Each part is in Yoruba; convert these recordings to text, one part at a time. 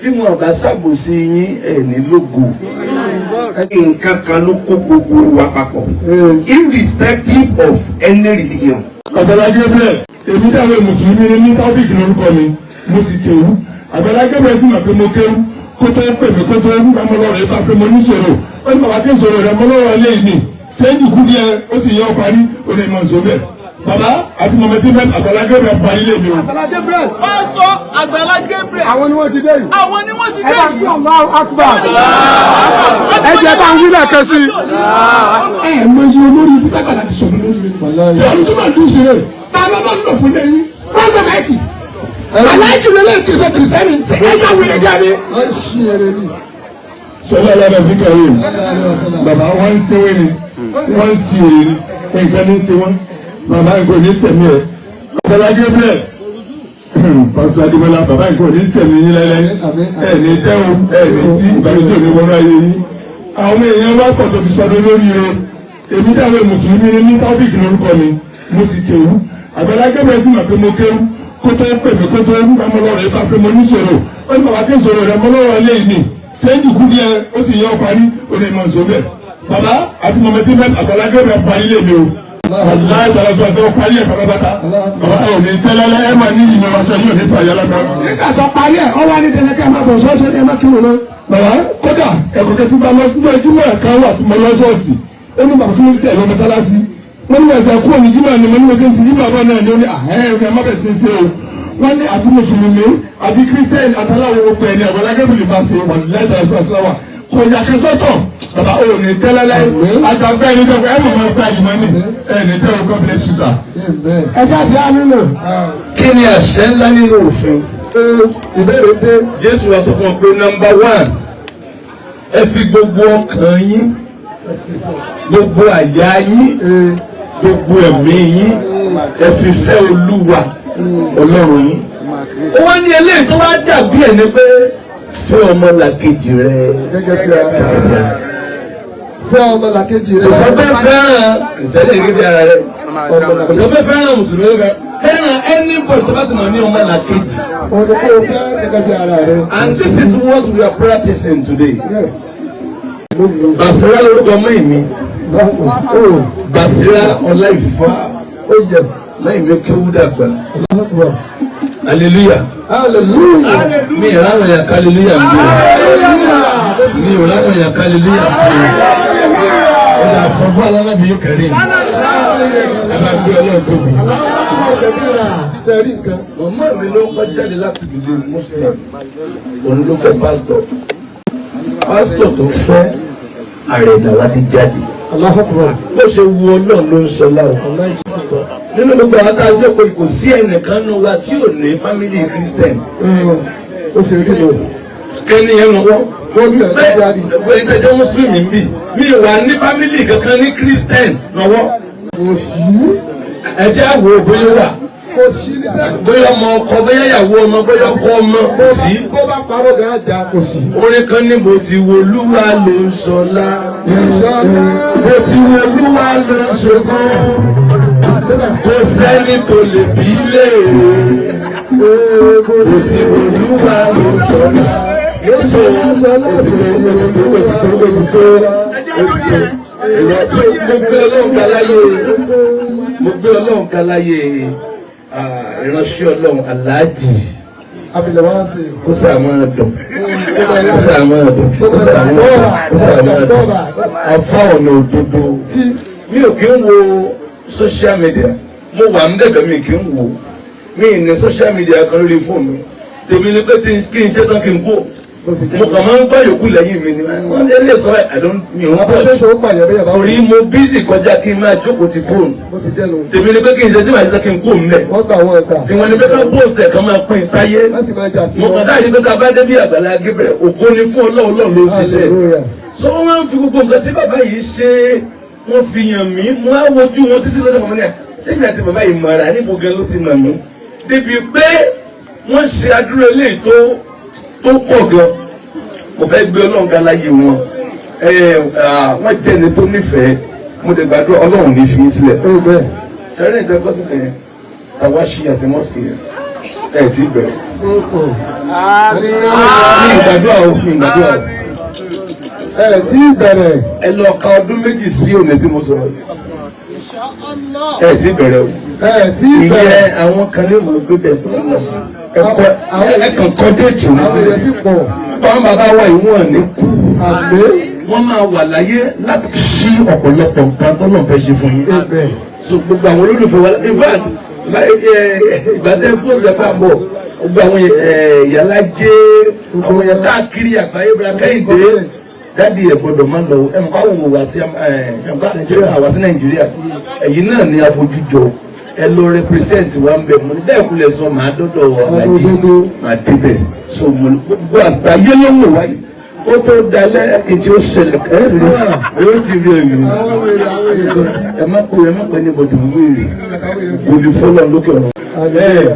tí wọn bá ṣàbòsí yín ní lógo. Nǹkan kan ló kó gbogbo wa papọ̀, irrespective of any religion. Agbala Gabriel, èmi dáwọ́ mùsùlùmí ní Taofik lórúkọ mi, mo sì kéwú. Agbala Gabriel sì mọ̀ pé mo kéwú, kó tó pè mí kó tó ń bá mọ́ lọ́rọ̀ yìí bá pé mo ní ìṣòro. Ó ní bàbá kí n sọ̀rọ̀ rẹ̀ mọ́ lọ́rọ̀ ilé yìí ni. Sẹ́yìn kú díẹ̀, ó sì yọ parí, ó lè mọ̀ nsọ bẹ́ẹ̀. Bàbá àti mọ̀mọ́ tí mẹ́ta Agbala Gabriel parí lé mi o. Agbala Gabriel. Pastor Agbala Gabriel. Àwọn ni wọ́n ti dé yìí. Àwọn ni wọ́n ti dé yìí. Ẹ bá kí Allahu Akbar. Ẹ jẹ́ bá ń wí lẹ́ẹ̀kan sí. Ẹ mọ iye olórí ibi tágbàlá ti sọ̀rọ̀ lórí rẹ̀. Tí ọdún tó máa dùn sí rẹ̀, tá a lọ́nà lọ fún lẹ́yìn, wọ́n gbẹ máìkì. Aláìkì lélẹ̀ kì í ṣe kìrìsìtẹ́nì, ṣe é yá wílé jáde. Wọ́n ṣí ẹrẹ ní. Sọlá lọ́dọ̀ fi kàwé. Bàbá wọn ń ṣe wẹ́ni, wọ́n ń ṣe òye ni, nǹkan ní ṣe wọ́n. Bàbá nǹkan ní sẹ̀mí ẹ̀. Agbala Gabriel, Pastor Agbala, bàbá nǹkan ní sẹ̀mí yín lẹ́lẹ́. Ẹ̀ ní tẹ́wọ̀n, ẹ̀ ní tí ìbànújẹ́ ní wọ́n ráyé yín. Àwọn èèyàn wá pọ̀ tó ti sọdún lórí rẹ̀. Èmi dáwọ́ mùsùlùmí ní Taofik lórúkọ mi, mo sì kéwú. Agbala Gabriel sì mọ̀ pé mo kéwú, kó tó pè mí kó tó ń bá mọ́ lọ́rọ̀ yìí bá pé mo ní ìṣòro. Ó ní bàbá kí n sọ̀rọ̀ rẹ̀ mọ́ lọ́rọ̀ ilé yìí ni. Sẹ́yìn kú díẹ̀, ó sì yọ parí, ó lè mọ̀ nsọ bẹ́ẹ̀. Bàbá àti mọ̀mọ́ tí mẹ́ta Agbala Gabriel parí lé mi o. Aláì tàlàtà tó parí ẹ̀ pátápátá. Bàbá ẹ̀ ò ní tẹ́lẹ́lẹ́ ẹ̀ máa ní ìmọ̀ aṣọ yóò ní fàyà lọ́ta. Nígbà tó parí ẹ̀, ọwọ́ ní tẹ̀lẹ́kẹ́ máa bọ̀ sọ́ọ́sọ́ ní ẹ má kí wọn náà. Bàbá kódà ẹ̀kọ́ kẹ́tí bá lọ sílé ojúmọ̀ ẹ̀ka wà tí mo lọ sọ́ọ̀sì. Ó ní bàbá kí ló tẹ̀ lọ mọ́sálásí. Wọ́n ní ẹ̀sẹ̀ kúrò ní jímọ̀ ni mo ní mo ṣe ń ti jímọ̀ bọ́ náà ni ó ní àhẹ́ ẹ̀ má bẹ̀ sí ń ṣe o. Wọ́n ní àti mùsùlùmí àti kírísítẹ́nì àtàláwo gbogbo ẹ̀ ní Agbala Gabriel máa ṣe wà láìsàlàsíwáṣíláwà. Kò yà kí sọ́tọ̀ bàbá ò ní tẹ́lẹ́lẹ́ àjàgbẹ́ ẹni tó ẹ̀ mọ̀ ẹ̀ gba ìmọ̀ ni ẹ̀ ní tẹ́wọ́ God bless you sir. Ẹ já sí àmì náà. Kí ni àṣẹ ńlá nínú òfin? Ìbéèrè dé. Jésù wá sọ fún ọ pé number 1, ẹ fi gbogbo ọkàn yín, gbogbo àyà yín, gbogbo ẹ̀mí yín, ẹ fi fẹ́ Olúwa Ọlọ́run yín. Ó wá ní eléyìí tó wá dàbí ẹ̀ ní pé fẹ́ ọmọlàkejì rẹ Gẹ́gẹ́ bí ara. Fẹ́ ọmọlàkejì rẹ. kò sọ pé fẹ́ràn ìṣẹ̀lẹ̀ gẹ́gẹ́ bí ara rẹ, kò sọ pé fẹ́ràn mùsùlùmí rẹ, fẹ́ràn anybody tó bá ti mọ̀ ní ọmọlàkejì. Òun ni kò fẹ́ gẹ́gẹ́ bí ara rẹ. And this is what we are practicing today. Yes. Basira lórúkọ mọ́ ìmí. Basira Ọláìfá. Oh yes. Lẹ́yìn mi kéwú dàgbà. Akbar. Hallelujah. Hallelujah. Mi ìráwọ̀ yà ká hallelujah ń bẹ̀rẹ̀. Mi ìráwọ̀ yà ká hallelujah ń bẹ̀rẹ̀. Ó dà sọ́gbọ́n alábì yóò kẹ́rẹ́ mi. Ẹ bá gbé Ọlọ́run tóbi. Sẹ́rí nǹkan. Màmá mi ló kọ́ jáde láti ìlú Muslim. Òun ló fẹ́ pásítọ̀. Pásítọ̀ tó fẹ́ àrẹ̀nà láti jáde. Allahu Akbar. Bó ṣe wu Ọlọ́run ló ń sọ láwọn. Nínú gbogbo àwọn tá a jókòó kò sí ẹnìkan nínú wa tí ò ní fámìlì Christian. Ó ṣe rí lò. Kẹ́ni yẹn lọ́wọ́. Wọ́n sì ẹ̀ jáde. Bẹ́ẹ̀ ìtẹ́jọ́ Mùsùlùmí ń bì. Mi wà ní fámìlì kankan ní Christian lọ́wọ́. Kò sí. Ẹ jẹ́ àwọ̀ bóyá wà. Kò sí ní sẹ́yìn. Bóyá ọmọ ọkọ, bóyá ìyàwó ọmọ, bóyá ọkọ ọmọ. Kò sí. Bó bá parọ́ gan ajá kò sí. Orin kan ní mo ti wo Olúwa ló ń ṣọlá. Ìṣọ́lá. Mo ti wo Olúwa ló ń ṣògo. Kò sẹ́ni tó lè bí léèrè. Mo ti wo Olúwa ló ń ṣọlá. Yóò ṣọlá mo gbé Ọlọ́run ga láyé ìránṣẹ́ Ọlọ́run Aláàjì. Kó sàmọ́ dùn, kó sàmọ́ dùn, kó sàmọ́ dùn. Àfa ọ̀nà òdodo. Mi ò kí ń wo social media. Mo wà ń bẹ̀bẹ̀ mi kí ń wo. Mi ní social media kan lórí fóònù mi. Tèmi ni pé kí n ṣe tán kí n kó. Mo kàn máa ń gbọ́ yòókù lẹ́yìn mi ni. Wọ́n lè sọ mi ò ń bọ̀. Torí mo bísí kọjá kí n máa jókòó ti fóònù. Tèmi ni pé kí n ṣe tí màá ṣe kí n kó mẹ́. Tí wọ́n ní pé ká post ẹ̀ kan máa pín sáyé. Mo kàn sáà ní pé ká bá dé bí Agbala Gabriel, ògo ni fún Ọlọ́run ló ń ṣiṣẹ́. So wọ́n máa ń fi gbogbo nǹkan tí bàbá yìí ṣe, wọ́n fi yàn mí, mo á wojú wọn títí lọ́dọ̀ mọ́ ní à. Ṣé ìgbà tí bàbá yìí mọ̀ra níbo gan ló ti mọ̀ mí? Débi pé wọ́n ṣe àdúrà eléyìí tó pọ̀ gan. Mo fẹ́ gbé Ọlọ́run ga láyé wọn. Wọ́n jẹ́ ẹni tó nífẹ̀ẹ́. Mo dẹ̀ gbàdúrà Ọlọ́run ní fi í sílẹ̀. Sẹ́rẹ́ nǹkan kọ́sìkẹ̀ yẹn, àwa ṣí àti mọ́sìkì yẹn, ẹ̀ tí bẹ̀rẹ̀. ìgbàdúrà o mi ìgbàdúrà o. Tí bẹ̀rẹ̀. Ẹ lọ ka ọdún méjì sí òní tí mo sọ̀rọ̀ yìí. Tí bẹ̀rẹ̀ o. Tí bẹ̀rẹ̀. Ìyẹn àwọn kan ní ìmọ̀ gbé bẹ̀ fún ọ. Ẹ kàn kọ́ déètì wọn. Àwọn èèyàn sì pọ̀. Báwọn bàbá wa yìí wọ́n ní kú. Àgbẹ̀. Wọ́n máa wà láyé láti ṣí ọ̀pọ̀lọpọ̀ nǹkan tó lọ́n fẹ́ ṣe fún yín. So gbogbo àwọn olólùfẹ́ wa in fact ìgbàdé bóòsì ẹ̀fọ́ àbọ̀ gbogbo àwọn ìyálà jẹ́ àwọn èèyàn káàkiri àgbáyé bíra kẹ́hìndé dáàdi ẹ̀ gbọ́dọ̀ máa lọ ẹ̀ mọ̀ àwọn òwò wá sí Nàìjíríà ẹ̀yìn náà ni àfojújọ ẹ lọ represent wa ń bẹ mo ní bẹ́ẹ̀ kúlẹ̀ sọ màá dọ́dọ̀ alájí màá débẹ̀ so mo gbogbo àgbáyé ló ń wò wáyé ó tó dalẹ̀ ètí ó ṣẹlẹ̀ kẹ́rì ó ti rí ẹ̀yìn ẹ má pè ní bọ̀dọ̀ wíìrì olùfọ́lọ́ lókè ọ̀rọ̀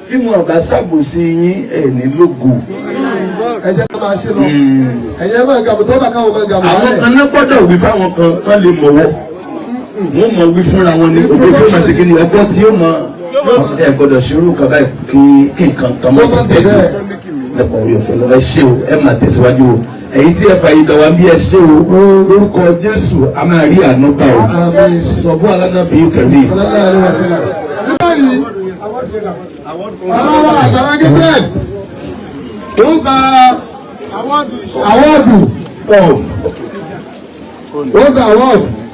tí mo bá ṣàbòsí yín ẹ̀ ní lógo. Ẹ jẹ́ ká máa ṣe lọ. Ẹ̀yẹ́ máa gàmù tó bá káwọn máa gàmù. Àwọn kan náà gbọ́dọ̀ wí fáwọn kan lè mọ̀wọ́. Wọ́n mọ̀ wí fúnra wọn ní òkè tí ó máa ṣe kí ni ọgbọ́n tí ó mọ ẹ gbọ́dọ̀ ṣerú kan báyìí kí nǹkan kan mọ́ tó dé dùn. Ẹ̀pọ̀ orí ọ̀fẹ́ lọ ẹ ṣé o ẹ máa tẹ̀síwájú o. Ẹ̀yin tí ẹ fà yìí dọ̀wà bí ẹ ṣé o lórúkọ Jésù a máa rí àánú bá o. Sọ̀bú aládàbí kẹ̀lé. Àwọn Agbala Gabriel ó gba àwọ́ọ̀dù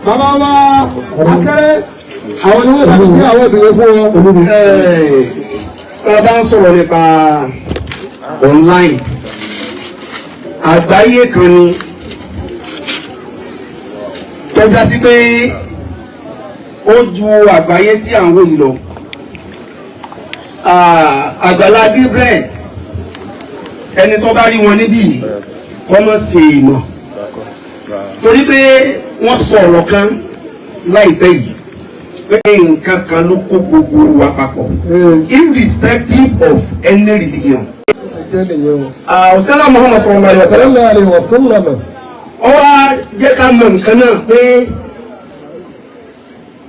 bàbá wa akẹ́rẹ́ àwọn ni wọ́n bá gbé àwọ́ọ̀dù yẹn fún wọn. Bá ń sọ̀rọ̀ nípa online àgbáyé kan ni tọ́já sí pé ó ju àgbáyé tí à ń wò yìí lọ. Agbala Gabriel ẹni tó bá rí wọn níbí wọ́n mọ̀ sí ìmọ̀ torí pé wọ́n sọ ọ̀rọ̀ kan láìpẹ́ yìí pé nǹkan kan ló kó gbogbo wa papọ̀ irrespective of any religion. Ọ̀sẹ́lá Muhammad sallallahu alaihi wasallam ó wá jẹ́ ká mọ̀ nǹkan náà pé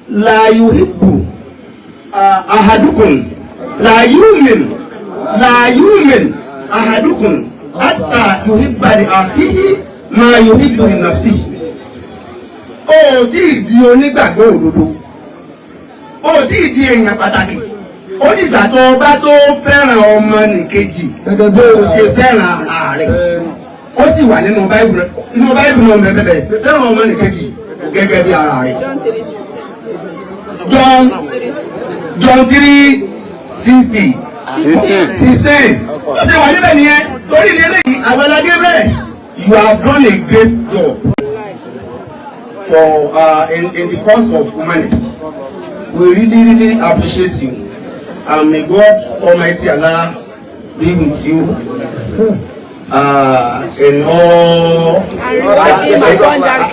la yuhibbu ahadukum la yu'min ahadukum hatta yuhibba li akhihi ma yuhibbu li nafsihi. Ó tí di onígbàgbọ́ òdodo, ó tí di èèyàn pàtàkì, ó dìgbà tó bá tó fẹ́ràn ọmọ nìkejì gẹ́gẹ́ bó ṣe fẹ́ràn ara rẹ̀. Ó sì wà nínú Báíbù náà bẹ̀bẹ̀ fẹ́ràn ọmọ nìkejì gẹ́gẹ́ bí ara rẹ̀. John 3:16. Ó ṣe wà níbẹ̀ nìyẹn torí ní eléyìí Agbala Gabriel, you have done a great job for in the cause of humanity. We really appreciate you, and may God Almighty Allah be with you in all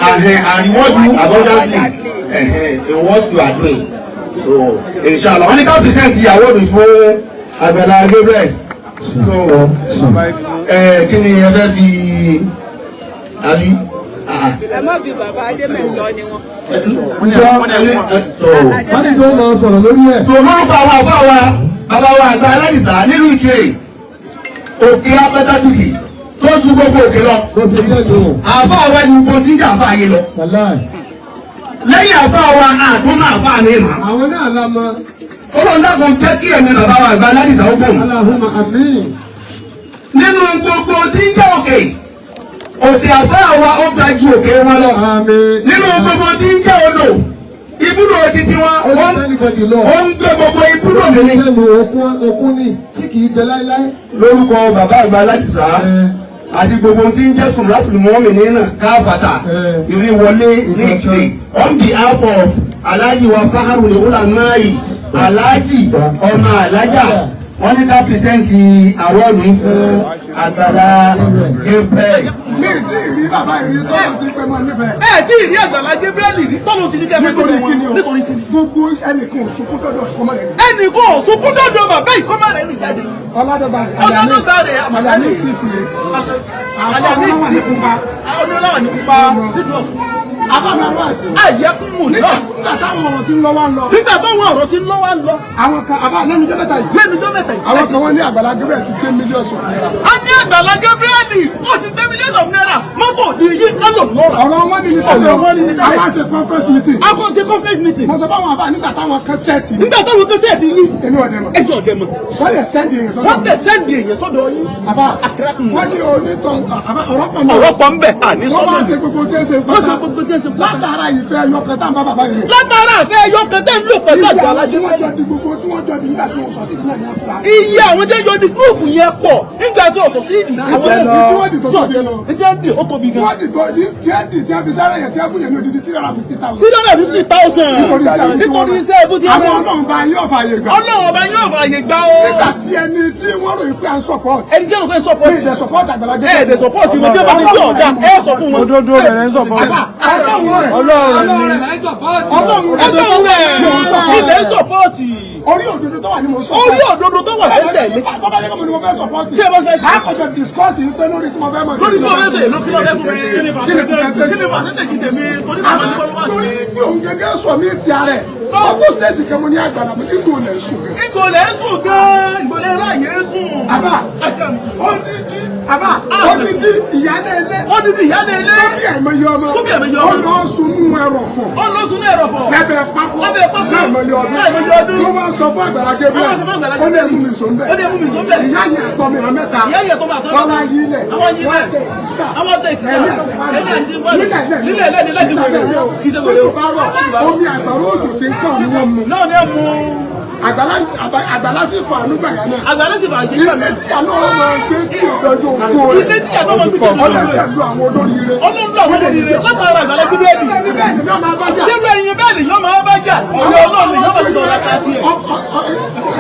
and reward you abundantly in what you are doing. So inshallah wọ́n ní ká present ìyàwó mi fún Agbala Gabriel. So kí ni ẹ fẹ́ fi àbí. Ẹ má bí bàbá Adémẹ́jọ ni wọ́n. Wọ́n ní tó máa sọ̀rọ̀ lórí ẹ̀. So lórúkọ àwọn àbá wa bàbá wa àgbà aládìsá nílùú Ìkirè òkè apẹ́tàdùtì tó ju gbogbo òkè lọ. Bó ṣe jẹ́ ìlú. Àbá wa ni gbogbo tí ń jà àbá ayé lọ. Lẹ́yìn àbá wa àtúnmọ̀ àbá mi mà. Àwọn náà la mọ. Ọlọ́run dákun jẹ́ kí ẹ̀mí bàbá wa àgbà aládìsá ó bò. Allahumma àmín. Nínú gbogbo tí ń jẹ́ òkè àbá wa ó ga ju òkè wọn lọ. Àmín. Nínú gbogbo tí ń jẹ́ odò ibùdó títí wọn ó ń gbé gbogbo ibùdó mi ní. Okun ni tí kì í jẹ láíláí. Lórúkọ bàbá àgbà aládìsá àti gbogbo tí ń jẹ́ sùnmùlátùlù mọ́mìnì náà káfàtà ìrìnwọlé ní Ìkirè on behalf of Alhaji wa Faharul Ulama'i Alhaji ọmọ Alhaja wọ́n ní ká pìrìsẹ́ǹtì àwọ̀dù fún Agbala Gabriel. Mi tí ì rí bàbá ìrìn tọ́lù ti pẹ́ mọ́ nífẹ̀ẹ́. Ẹ tí ì rí Agbala Gabriel rí tọ́lù ti ní kẹ́ mẹ́tò rẹ̀ wá. Nítorí kíni? Gbogbo ẹnìkan òṣùkú dọ́dọ̀ ọmọ rẹ̀. Ẹnìkan òṣùkú dọ́dọ̀ bàbá ìkọ́mọ rẹ̀ ní ìjáde. Ọládọ́gba rẹ̀. Ọládọ́gba rẹ̀ Àmàlàní ti fi. Àmàlàní wà ní pupa. Ọlọ́wà ní pupa nínú ọ̀sùn. Àbámi àrùwàsí. Àyẹ̀kùn náà. Nígbà táwọn ọ̀rọ̀ ti ń lọ wá ń lọ. Nígbà táwọn ọ̀rọ̀ ti ń lọ wá ń lọ. Àwọn kan àbá lẹ́nu jẹ́ mẹ́ta yìí. Lẹ́nu jọ́ mẹ́ta yìí. Àwọn kan wọ́n ní Agbala Gabriel ti gbé mílíọ̀nù náírà. A ní Agbala Gabriel ó ti gbé mílíọ̀nù náírà. Mọ́tò ní yí kálọ̀ lọ́ra. Ọ̀rọ̀ wọn ní Ọ̀rọ̀ wọn ní nítorí àwọn àṣẹ conference meeting. A kò ṣe conference meeting. Mo sọ fáwọn àbá nígbà táwọn kan sẹ́ẹ̀tì. Nígbà táwọn kan sẹ́ẹ̀tì yí. Èmi ọ̀dẹ̀ mọ̀. Ẹjọ́ ọ̀dẹ̀ mọ̀. Wọ́n lè sẹ́ndì èèyàn sọ́dọ̀. Wọ́n tẹ̀ sẹ́ndì èèyàn sọ́dọ̀ yín. Àbá Àkàràkùn. wọ́n ní onítọ̀ àbá ọ̀rọ̀ pọ̀ mọ́. Ọ̀rọ̀ pọ̀ ń bẹ̀ àní Wọ́n sọ́dọ̀. máa ṣe gbogbo tí ń ṣe Wọ́n ṣe gbogbo tí ń ṣe pátá. látara ìfẹ́ ẹyọkẹ tá à ń bá bàbá yìí lò. Látara àfẹ́ ẹyọ kan tẹ́ ń lò pẹ̀lú Agbala tí wọ́n jọ Gabriel. di gbogbo tí wọ́n jọ di nígbà tí wọ́n sọ sí ìdílé ni wọ́n ti ra. Iye àwọn jẹ́ yọ di gúrùpù yẹn pọ̀ nígbà tí ọ̀sọ̀ sí ìdí. Àwọn ẹbí tí wọ́n di tó tóbi lọ. Ẹjẹ́ dì ó tóbi Tí gan. wọ́n di tó di tí ẹ di tí ẹ fi sáré yẹn tí ẹ fún yẹn ní odidi 350,000. 350,000. Nítorí iṣẹ́ ibú tí wọ́n àwọn ọlọ́run bá yóò fààyè gbà. Ọlọ́run ọba yóò fààyè gbà ó. Nígbà tí ẹni tí wọ́n rò pé à ń support. Ẹni jẹ́ òfin support. Ní ìdẹ support Agbala Gabriel. Ẹ̀ẹ́dẹ̀ support wọn tí ó bá ti tí ọ̀dà ẹ̀ sọ fún wọn. Òdodo rẹ̀ lẹ́ ń support. Ọlọ́run rẹ̀ Ẹgbẹ́ rẹ̀ ilẹ̀ support. orí òdodo tó wà ní mo sọ. Orí òdodo tó wà tẹ́lẹ̀. Tó bá yẹ kó mo ní mo fẹ́ support. Kí ẹ bá fẹ́ support. Àkọ́jọ discuss yìí pé lórí tí mo fẹ́ mọ̀ sí. Lórí tí wọ́n fẹ́ ló kí lọ fẹ́ fún mi. Kí ni percentage? Kí ni percentage tèmi? Torí bàbá ní bọ́lú wá sí. Torí pé òun gẹ́gẹ́ sọ mí ti ara ẹ̀. Ọdún stéètì kan mo ní Agbala mo ní ìgò lẹ̀ sùn. Ìgbòlẹ̀ ń sùn gan-an. Ìgbòlẹ̀ ráàyè ń sùn. Àbá odidi ìyálé ilé. Odidi ìyálé ilé. Tóbi àìmọye ọmọ. Tóbi àìmọye ọmọ. Ó lọ sunú ẹrọ̀fọ̀. Ó lọ sún ní ẹ̀rọ̀fọ̀. Lábẹ́ pákó. Lábẹ́ pákó. Láìmọye ọdún. Láìmọye ọdún. Ló máa sọ fún Agbala Gabriel. Ó máa sọ fún Agbala Ó ní Gabriel. ẹ̀mú mi sọ ń bẹ̀. Ó ní ẹ̀mú mi sọ ń bẹ̀. Ìyá yẹn àtọ́ mi hàn mẹ́ta. Ìyá yẹn tó máa tọ́. Wọ́n wá yí ilẹ̀. Àwọn yí ilẹ̀. Wọ́n tẹ̀ ìsà. Àwọn tẹ̀ ìsà. Ẹ̀mí àti Fáàlì. Ẹ̀mí àti Fáàlì. Nílẹ̀ Nílẹ̀ láti wọlé. Tójú bá rọ̀. Omi àgbàrá òjò ti ń kàn ní wọ́n mu. Náà ni ẹ mú. Àgbàlá sì fà ánú gbàyà náà. Agbala sì bàjẹ́. Ilé tí àná ọmọ ẹgbẹ́ tí ìdọ́jọ́ ògbó rẹ̀. Ilé tí àná ọmọ ẹgbẹ́ tí ìdọ́jọ́ ògbó rẹ̀. Ọlọ́dẹ lu àwọn olóríire. Ọlọ́run lọ àwọn olóríire látara Agbala Gabriel. Bẹ́ẹ̀ni bẹ́ẹ̀ni bí wọ́n máa bá jà. Ṣé bẹ́ẹ̀ yín bẹ́ẹ̀ ni yóò máa bá jà? Ọ̀rọ̀ Ọlọ́run yóò máa sọ̀rọ̀ àkàtì ẹ̀.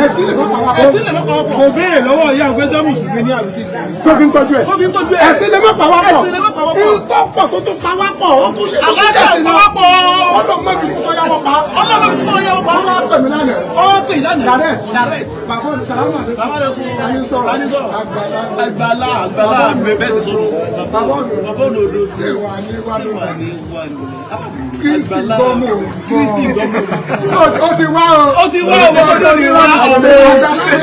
Ẹ̀sìn lè má pa wá pọ̀. Ẹ̀sìn lè má pa wá pọ̀. Mo béèrè lọ́wọ́ ìyá ògbé sẹ́mu ṣùgbọ́n ní àbíkí sí. Tó fi ń tọ́jú ẹ̀. Ó fi ń tọ́jú ẹ̀. Ẹ̀sìn lè má pa wá pọ̀. Ẹ̀sìn lè má pa wá pọ̀. Ìtọ́pọ̀ tó tó pa wá pọ̀. Ó tún yẹ kó Alájà jẹ́sìn pa náà. wá pọ̀. Ọlọ́mọ mi kò yá wọ́n pa. Ọlọ́run fi kọ́ ọyá wọn pa. Wọ́n máa pè mí lánàá. Ó pè lánàá. Direct. Bàbá mi sàlámù àti Tani sọ̀rọ̀. Agbala. Agbala bẹ́ẹ̀ sì sọ̀rọ̀. Bàbá òdòdó. Bàbá òdòdó. Ṣé wà ní wà lónìí? Kristi Agbala. gbọ́mọ̀. Kristi gbọ́mọ̀. Ó ti wá o. Ó ti wá ọmọ tó ti wá ọmọ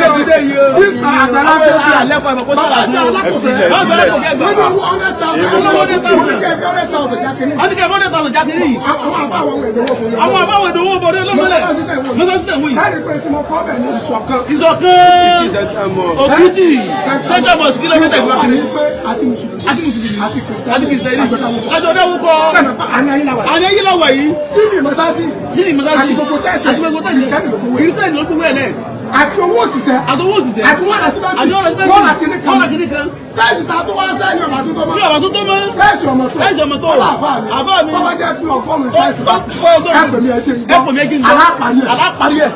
ìdílé yìí o. Kristi Agbala Gabriel. Àlẹ́kọ̀ọ́ ìmọ̀ kó Bàbá sábà àti fún un. alákòfẹ́. Bàbá alákòfẹ́ gbà. Nínú 100,000. Oníkẹ́fẹ́ 100,000 jákèjì. Wọ́n ti kẹ́ 100,000 jákèrè yìí. Àwọn àbáwọn ìdòwò fún mi. Àwọn àbáwọ̀ ìdòwò bọ̀dé lọ́mọlẹ̀. Mọ́sálásí tẹ̀ wọ́n yìí. Láti pé tí mo kọ́ bẹ̀ ní ìṣọ̀kan. Ìṣọ̀kan Òkìtì Central Mosque kìlómítà ìgbà kìíní. Àti Mùsùlùmí. Àti Mùsùlùmí. Àti Kìrìsìtẹ́nì. Àti Kìrìsìtẹ́nì. Àjọ̀dá Àjọ̀dá wúkọ. Àní ayé làwà. Àní ayé làwà yìí. Síbi mọ́sáàsì. Síni mọ́sálásí. Àti gbogbo tẹ̀sí. Àti gbogbo tẹ̀sí. Kìrìsìtẹ́nì ló gbowó. Kìrìsìtẹ́nì ló gbowó ẹ̀ lẹ̀. Àti owó òṣìṣẹ́. Àtọwọ́ òṣìṣẹ́. Àti wọ́n rà síbáàtì. Àjọ rẹ̀ síbẹ̀ Wọ́n rà kíní kan. Wọ́n rà kíní kan. Tẹ́sì ta tó wá sẹ́yìn ọ̀nà àtúntò mọ́. Bí ọ̀bà tó tó mọ́. Tẹ́sì ọmọ tó. Tẹ́sì ọmọ tó. Ọlọ́àfáà mi. Àfáà mi. Tó bá jẹ́ pé ọgọ́rùn-ún tẹ́sì bá. Ẹ Ẹ̀pẹ̀ mi ẹ̀jẹ̀ ń gbọ́. Ẹ̀pọ̀ mi ẹ̀jẹ̀ ń gbọ́. Aláparí ẹ̀. Aláparí ẹ̀.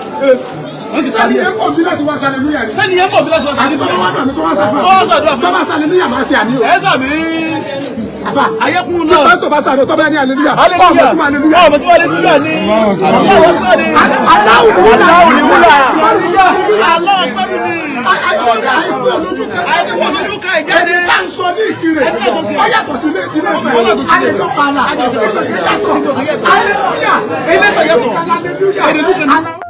Wọ́n sì Sẹ́ni sáré ẹ̀. yẹn pọ̀ bí láti wá sálẹ̀ níyà ni. Sẹ́ni yẹn bọ̀ bí láti wá Àti tó bá wá dùn mí tó wá sàdúrà. Ó sàdúrà fún mi. Tó bá sálẹ̀ níyà máa ṣe àmì o. Ẹ sàmì. Àfà. Ayékun Tí náà. pásítọ̀ bá sàdúrà tó bá ní àlelúyà. Hallelujah. Ọmọ tí máa àlelúyà. Ọmọ tí máa àlelúyà ni. Aláwọ̀ ni wúlà. Aláwọ̀ ni wúlà. Aláwọ̀ Aláwọ̀ ni wúlà. Àìsọ̀rọ̀ àìkú olójú Àìkú olójú ká ìjáde. ẹni tá ń sọ ní Ìkirè. Ẹni tá ń sọ sí- Ó yàtọ̀ sí ilé ìtìlẹ̀ fẹ́. Ó yàtọ̀ sí ilé. Adéjọ́ pààlà. Adéjọ́ pààlà. Tí kò kí yàtọ̀. Tí kò kí yàtọ̀. Hallelujah. Ilé ìsọ̀ yàtọ̀. Hallelujah. Hallelujah.